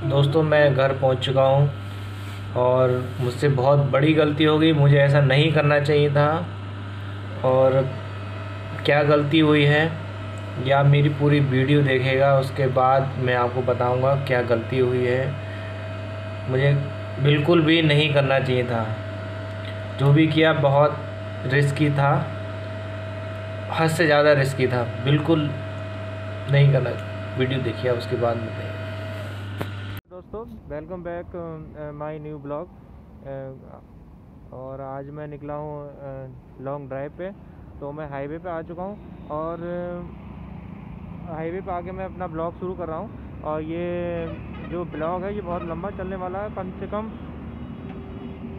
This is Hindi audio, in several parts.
दोस्तों मैं घर पहुंच चुका हूं और मुझसे बहुत बड़ी गलती हो गई। मुझे ऐसा नहीं करना चाहिए था। और क्या गलती हुई है या मेरी पूरी वीडियो देखेगा, उसके बाद मैं आपको बताऊंगा क्या गलती हुई है। मुझे बिल्कुल भी नहीं करना चाहिए था। जो भी किया बहुत रिस्की था, हद से ज़्यादा रिस्की था। बिल्कुल नहीं करना। वीडियो देखिए, उसके बाद बताइए। दोस्तों welcome back my new blog. और आज मैं निकला हूँ लॉन्ग ड्राइव पे। तो मैं हाईवे पे आ चुका हूँ और हाईवे पे आके मैं अपना ब्लॉग शुरू कर रहा हूँ। और ये जो ब्लॉग है ये बहुत लंबा चलने वाला है। कम से कम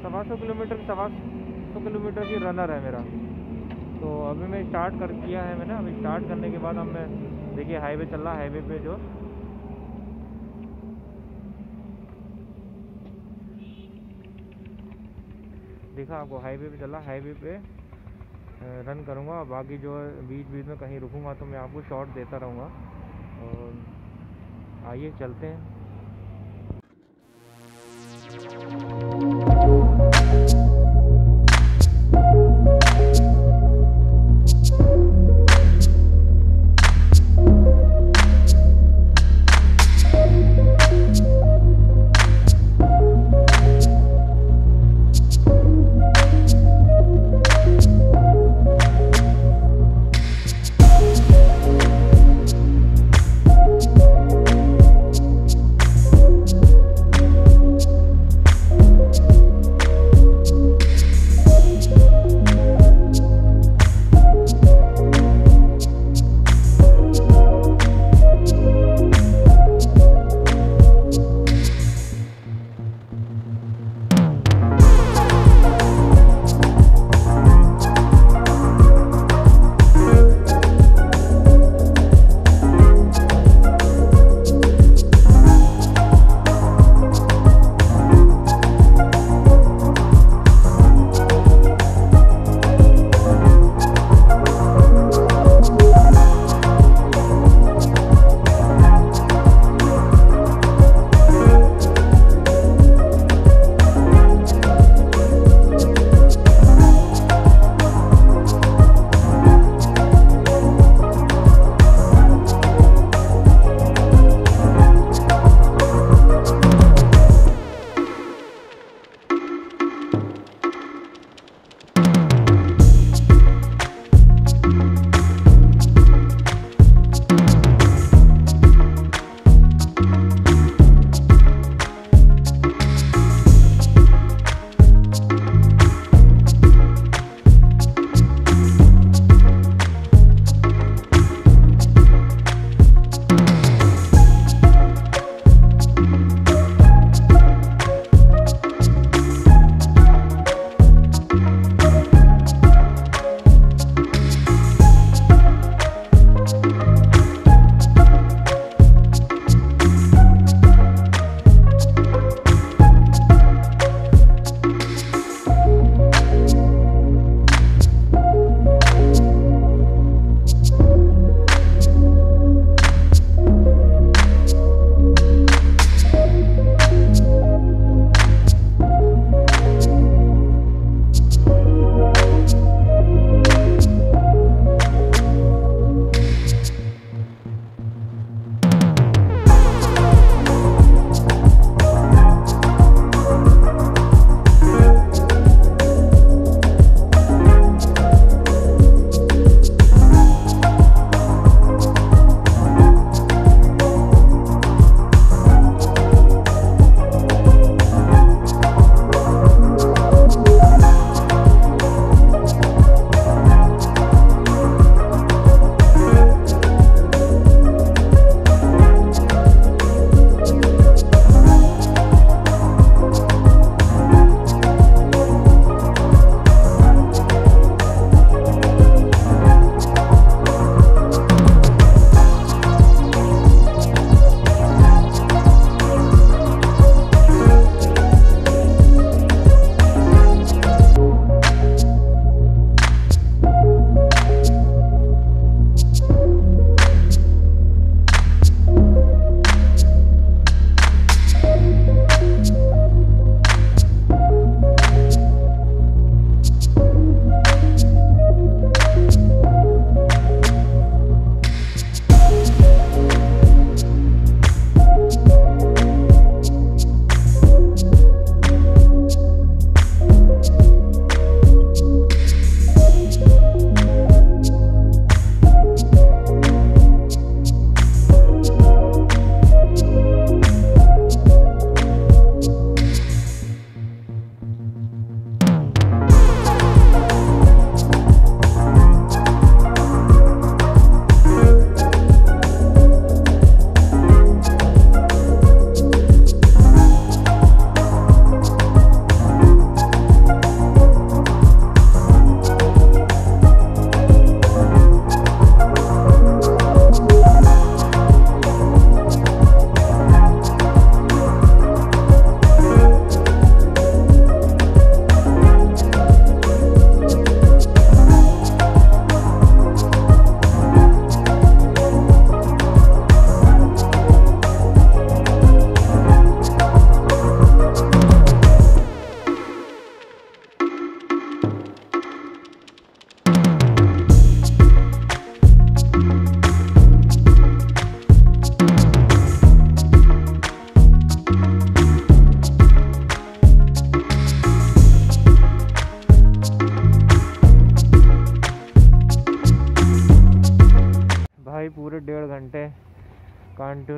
125 किलोमीटर की रनर है मेरा। तो अभी मैं स्टार्ट कर किया है मैंने। अभी स्टार्ट करने के बाद अब मैं देखिए हाईवे चल रहा है। हाईवे पे जो देखा आपको, हाईवे पे चला। हाईवे पे रन करूँगा। बाकी जो बीच बीच में कहीं रुकूँगा तो मैं आपको शॉट देता रहूँगा। और आइए चलते हैं।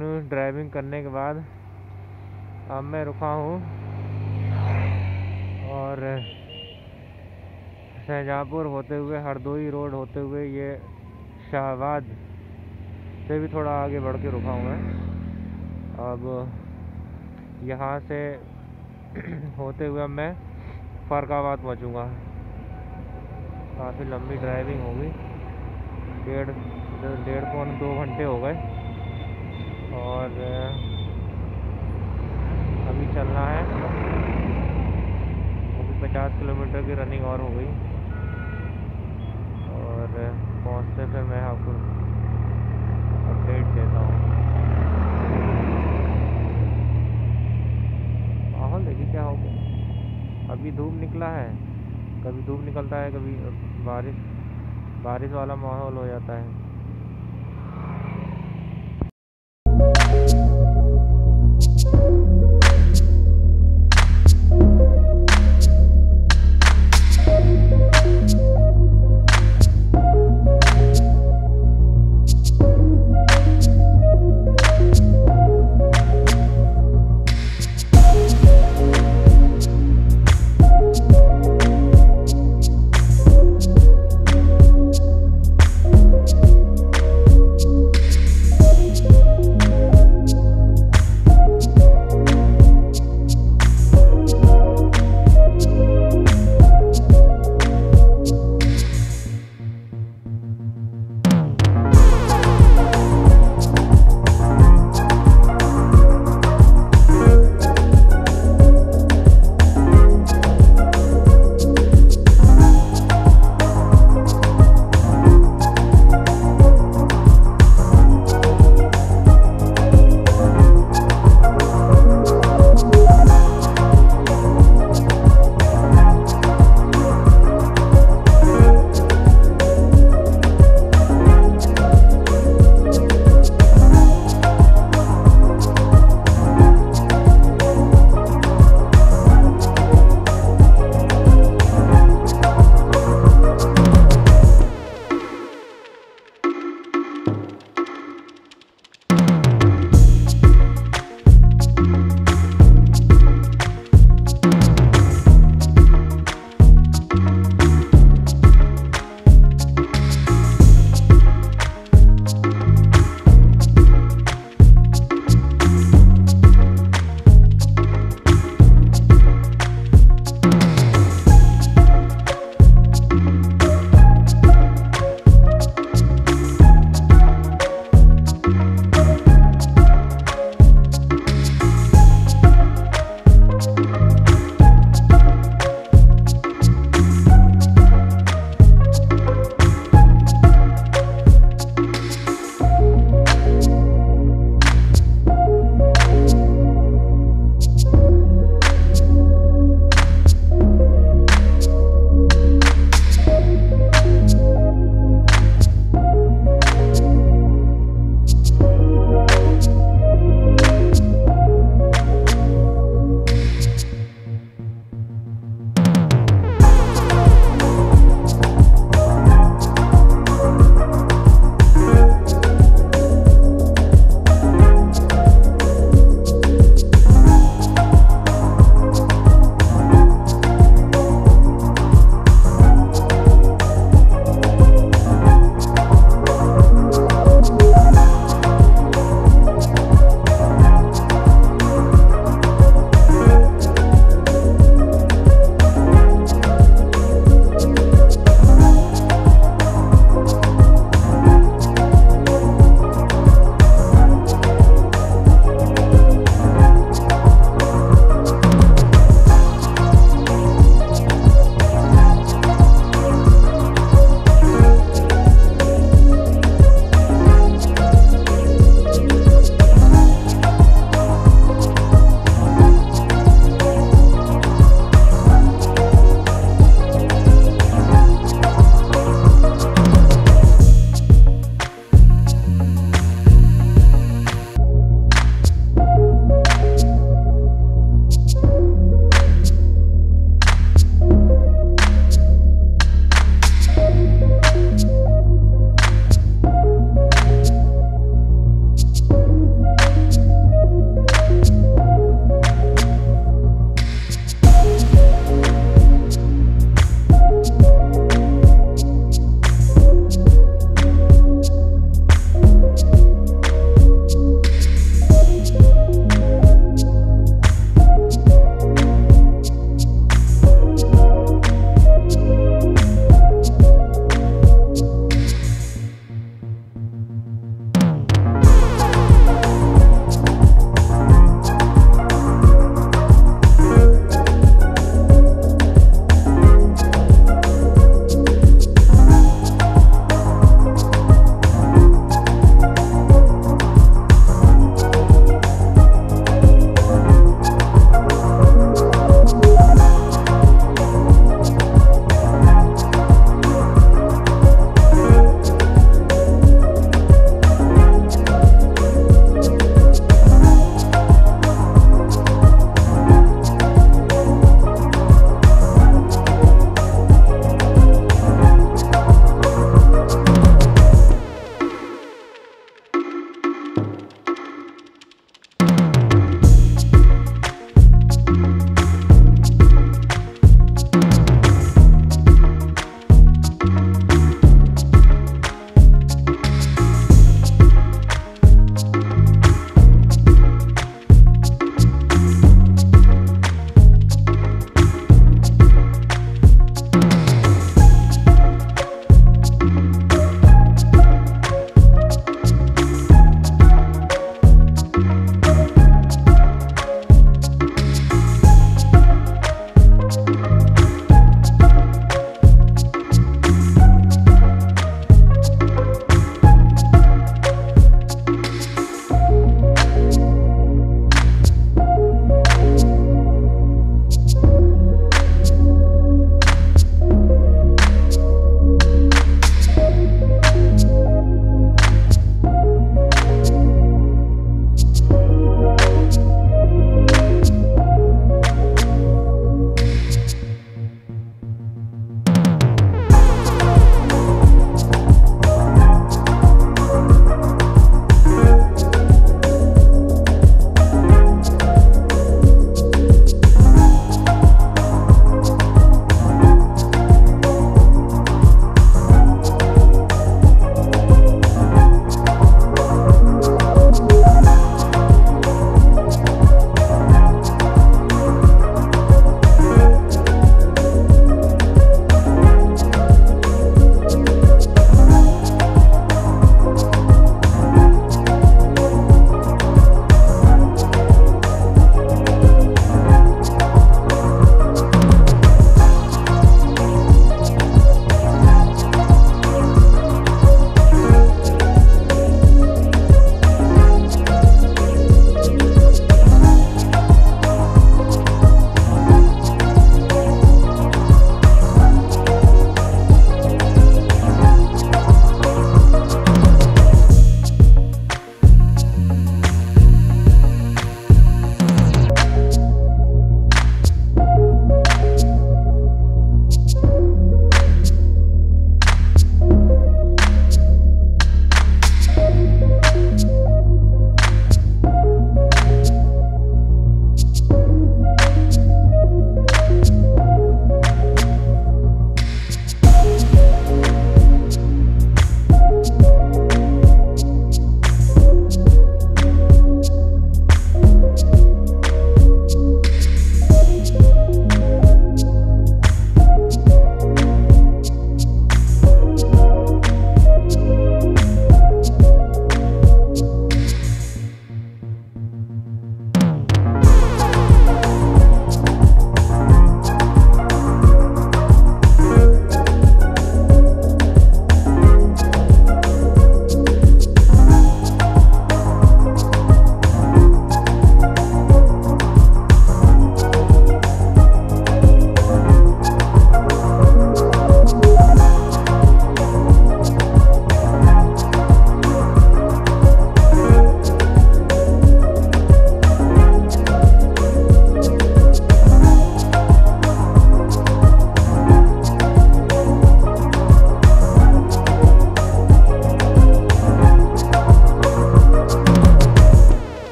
कंटिन्यू ड्राइविंग करने के बाद अब मैं रुका हूँ और शाहजहाँपुर होते हुए हरदोई रोड होते हुए ये शाहबाद से भी थोड़ा आगे बढ़ के रुका हूँ मैं। अब यहाँ से होते हुए अब मैं फ़रखाबाद पहुँचूँगा। काफ़ी लंबी ड्राइविंग होगी, डेढ़ पौने 2 घंटे हो गए और अभी चलना है। अभी 50 किलोमीटर की रनिंग और हो गई और पहुँचते फिर मैं आपको अपडेट देता हूँ। माहौल देखिए क्या हो गया, अभी धूप निकला है, कभी धूप निकलता है, कभी बारिश वाला माहौल हो जाता है।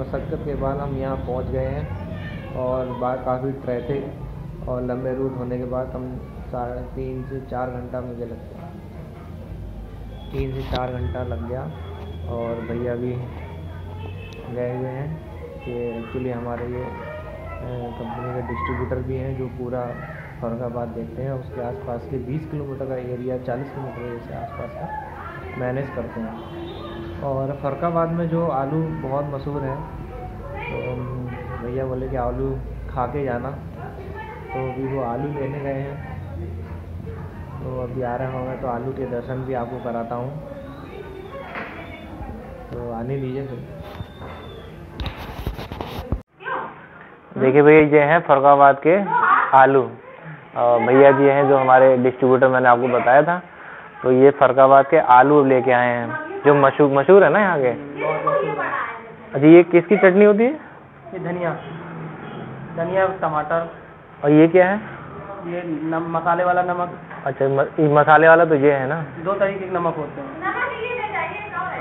मशक्क़त के बाद हम यहाँ पहुँच गए हैं और बाद काफ़ी ट्रैफिक और लंबे रूट होने के बाद हम 3.5 से 4 घंटा मुझे लग गया, 3 से 4 घंटा लग गया। और भैया भी गए हुए हैं कि एक्चुअली हमारे ये कंपनी के डिस्ट्रीब्यूटर भी हैं जो पूरा फर्रुखाबाद देखते हैं, उसके आसपास के 20 किलोमीटर का एरिया, 40 किलोमीटर से आसपास का मैनेज करते हैं। और फर्रुखाबाद में जो आलू बहुत मशहूर है, तो भैया बोले कि आलू खा के जाना, तो अभी वो आलू लेने गए हैं। तो अभी आ रहे होंगे तो आलू के दर्शन भी आपको कराता हूँ, तो आने दीजिए फिर। देखिए भैया ये हैं फर्रुखाबाद के आलू, भैया जी हैं जो हमारे डिस्ट्रीब्यूटर, मैंने आपको बताया था। तो ये फर्रुखाबाद के आलू लेके आए हैं जो मशहूर है ना यहाँ के। अच्छा, ये किसकी चटनी होती है? ये धनिया टमाटर। और ये क्या है? ये मसाले वाला नमक। अच्छा, मसाले वाला तो ये है ना? 2 तरीके के नमक होते हैं।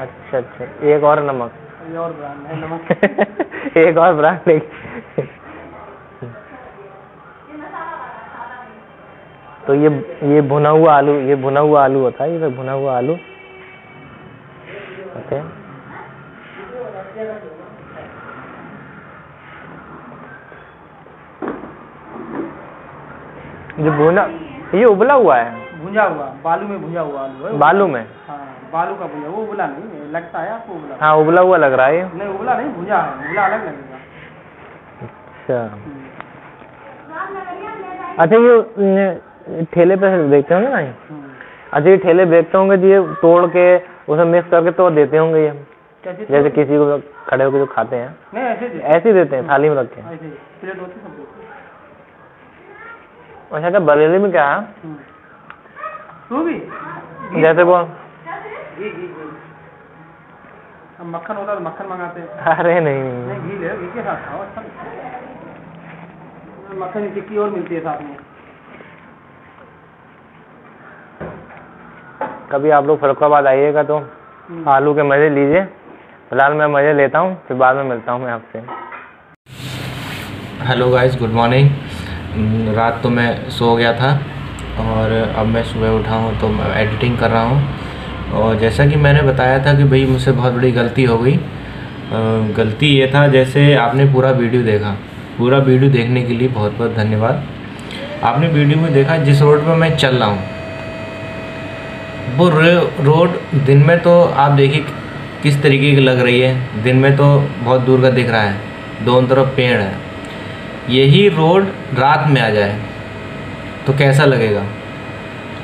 अच्छा, एक और नमक, ये और ब्रांड है नमक। एक और ब्रांड। तो ये भुना हुआ आलू, ये भुना हुआ आलू होता है, ये भुना हुआ आलू। ओके, जो भुना, ये उबला हुआ है, भुंजा हुआ, बालू में भुंजा हुआ आलू है। बालू में? हाँ, बालू का भुंजा, वो उबला नहीं लगता है आपको? उबला? हाँ, उबला हुआ लग रहा है। नहीं, उबला नहीं, भुंजा है, उबला अलग लगेगा। अच्छा, अच्छा ये ठेले पे बेचते होंगे ना? अच्छा, ये ठेले बेचते होंगे तो ये तोड़ के उसमें मिक्स करके तो देते होंगे ये, जैसे किसी को खड़े होकर जो खाते हैं? नहीं, ऐसे देते हैं, थाली में रख के। अच्छा, क्या बरेली में क्या है? तू भी जैसे वो मक्खन होता है, मक्खन मंगाते हैं। अरे नहीं, घी ले, घी के साथ खाओ, अच्छा। मक्खन की टिक्की और मिलती है साथ में। कभी आप लोग फर्रुखाबाद आइएगा तो आलू के मज़े लीजिए। फिलहाल मैं मज़े लेता हूँ, फिर बाद में मिलता हूँ मैं आपसे। Hello guys, good morning. रात तो मैं सो गया था और अब मैं सुबह उठा हूँ तो मैं एडिटिंग कर रहा हूँ। और जैसा कि मैंने बताया था कि भाई मुझसे बहुत बड़ी गलती हो गई। गलती ये था, जैसे आपने पूरा वीडियो देखा, पूरा वीडियो देखने के लिए बहुत बहुत धन्यवाद। आपने वीडियो में देखा जिस रोड पर मैं चल रहा हूँ, वो रोड दिन में तो आप देखिए किस तरीके की लग रही है। दिन में तो बहुत दूर का दिख रहा है, दोनों तरफ पेड़ है। यही रोड रात में आ जाए तो कैसा लगेगा?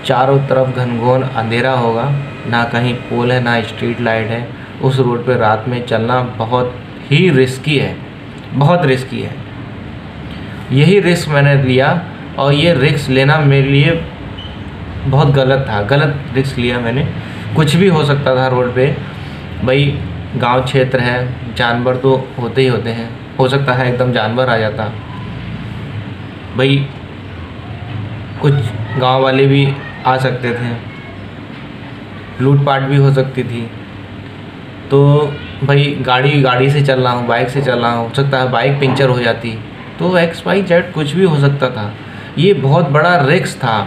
चारों तरफ घनघोर अंधेरा होगा, ना कहीं पोल है, ना स्ट्रीट लाइट है। उस रोड पे रात में चलना बहुत ही रिस्की है, बहुत रिस्की है। यही रिस्क मैंने लिया और ये रिस्क लेना मेरे लिए बहुत गलत था, गलत रिस्क लिया मैंने। कुछ भी हो सकता था रोड पे, भाई गांव क्षेत्र है, जानवर तो होते ही होते हैं, हो सकता है एकदम जानवर आ जाता। भाई कुछ गांव वाले भी आ सकते थे, लूटपाट भी हो सकती थी। तो भाई गाड़ी से चल रहा हूँ, बाइक से चल रहा हूँ, हो सकता है बाइक पंचर हो जाती, तो XYZ कुछ भी हो सकता था। ये बहुत बड़ा रिस्क था।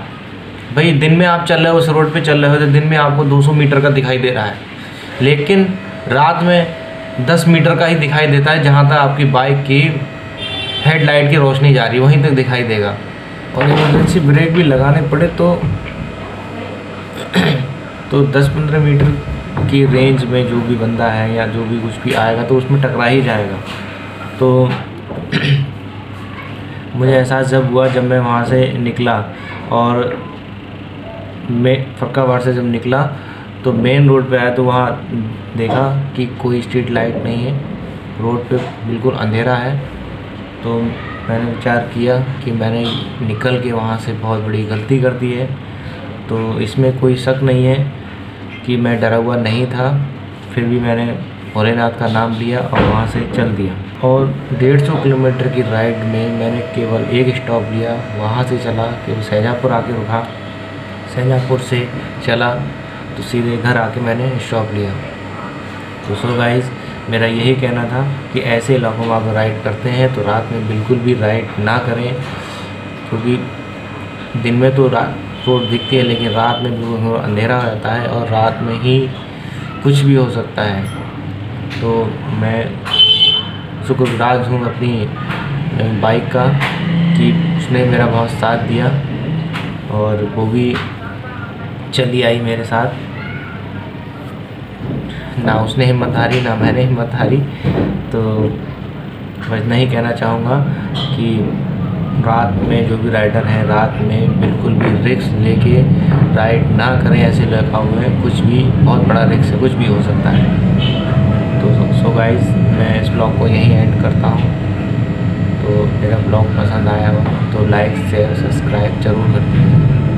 भाई दिन में आप चल रहे हो, उस रोड पे चल रहे हो तो दिन में आपको 200 मीटर का दिखाई दे रहा है, लेकिन रात में 10 मीटर का ही दिखाई देता है। जहाँ तक आपकी बाइक की हेडलाइट की रोशनी जा रही है वहीं तक दिखाई देगा। और इमरजेंसी ब्रेक भी लगाने पड़े तो 10-15 मीटर की रेंज में जो भी बंदा है या जो भी कुछ भी आएगा तो उसमें टकरा ही जाएगा। तो मुझे एहसास जब हुआ, जब मैं वहाँ से निकला और मैं फर्रुखाबाद से जब निकला तो मेन रोड पे आया तो वहाँ देखा कि कोई स्ट्रीट लाइट नहीं है, रोड पे बिल्कुल अंधेरा है। तो मैंने विचार किया कि मैंने निकल के वहाँ से बहुत बड़ी गलती कर दी है। तो इसमें कोई शक नहीं है कि मैं डरा हुआ नहीं था, फिर भी मैंने भोलेनाथ का नाम लिया और वहाँ से चल दिया। और 150 किलोमीटर की राइड में मैंने केवल एक स्टॉप लिया, वहाँ से चला केवल शाहजहाँपुर आके रुका, शाहजहाँपुर से चला तो सीधे घर आके मैंने स्टॉप लिया। तो सो गाइस, मेरा यही कहना था कि ऐसे इलाकों में आप राइड करते हैं तो रात में बिल्कुल भी राइड ना करें, क्योंकि दिन में तो रोड दिखती है लेकिन रात में बिल्कुल अंधेरा हो जाता है और रात में ही कुछ भी हो सकता है। तो मैं शुक्रगुजार हूँ अपनी बाइक का कि उसने मेरा बहुत साथ दिया और वो भी चली आई मेरे साथ। ना उसने हिम्मत हारी ना मैंने हिम्मत हारी। तो मैं इतना ही कहना चाहूँगा कि रात में जो भी राइडर हैं रात में बिल्कुल भी रिस्क लेके राइड ना करें। ऐसे इलाकों में कुछ भी बहुत बड़ा रिस्क है, कुछ भी हो सकता है। तो सो गाइस, मैं इस ब्लॉग को यहीं एंड करता हूँ। तो मेरा ब्लॉग पसंद आया हो तो लाइक शेयर सब्सक्राइब ज़रूर कर दीजिए।